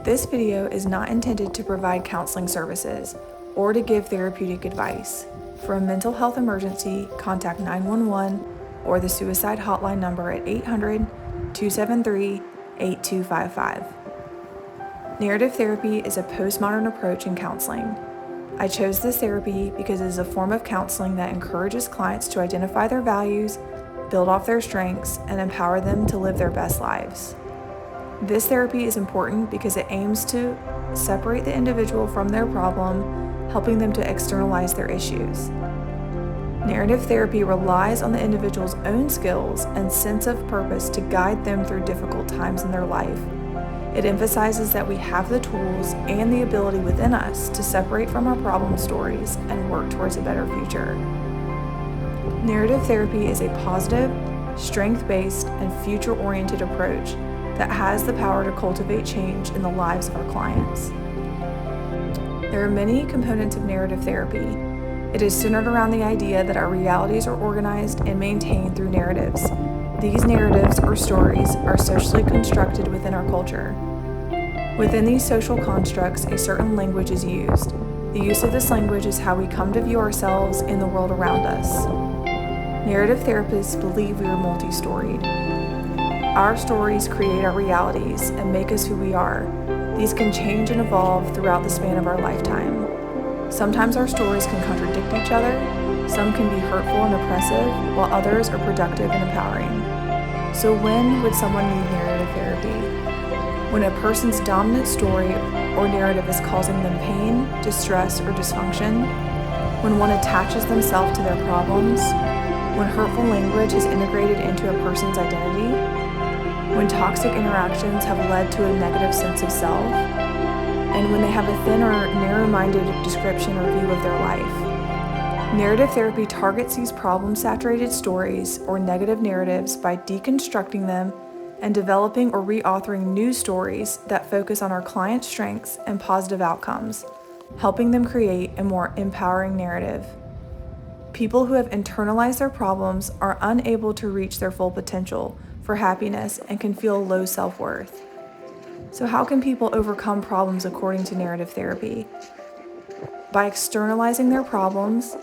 This video is not intended to provide counseling services or to give therapeutic advice. For a mental health emergency, contact 911 or the suicide hotline number at 800-273-8255. Narrative therapy is a postmodern approach in counseling. I chose this therapy because it is a form of counseling that encourages clients to identify their values, build off their strengths, and empower them to live their best lives. This therapy is important because it aims to separate the individual from their problem, helping them to externalize their issues. Narrative therapy relies on the individual's own skills and sense of purpose to guide them through difficult times in their life. It emphasizes that we have the tools and the ability within us to separate from our problem stories and work towards a better future. Narrative therapy is a positive, strength-based, and future-oriented approach that has the power to cultivate change in the lives of our clients. There are many components of narrative therapy. It is centered around the idea that our realities are organized and maintained through narratives. These narratives or stories are socially constructed within our culture. Within these social constructs, a certain language is used. The use of this language is how we come to view ourselves and the world around us. Narrative therapists believe we are multi-storied. Our stories create our realities and make us who we are. These can change and evolve throughout the span of our lifetime. Sometimes our stories can contradict each other, some can be hurtful and oppressive, while others are productive and empowering. So when would someone need narrative therapy? When a person's dominant story or narrative is causing them pain, distress, or dysfunction, when one attaches themselves to their problems, when hurtful language is integrated into a person's identity, when toxic interactions have led to a negative sense of self, and when they have a thin or narrow-minded description or view of their life. Narrative therapy targets these problem-saturated stories or negative narratives by deconstructing them and developing or reauthoring new stories that focus on our client's strengths and positive outcomes, helping them create a more empowering narrative. People who have internalized their problems are unable to reach their full potential for happiness and can feel low self-worth. So how can people overcome problems according to narrative therapy? By externalizing their problems,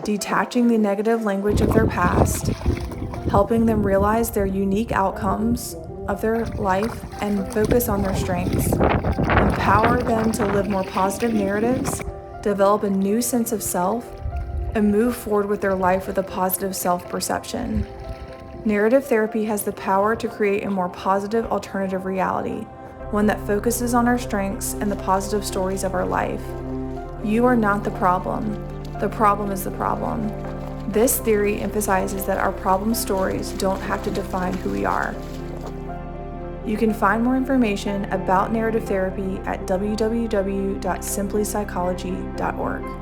detaching the negative language of their past, helping them realize their unique outcomes of their life and focus on their strengths, empower them to live more positive narratives, develop a new sense of self, and move forward with their life with a positive self-perception. Narrative therapy has the power to create a more positive alternative reality, one that focuses on our strengths and the positive stories of our life. You are not the problem is the problem. This theory emphasizes that our problem stories don't have to define who we are. You can find more information about narrative therapy at www.simplypsychology.org.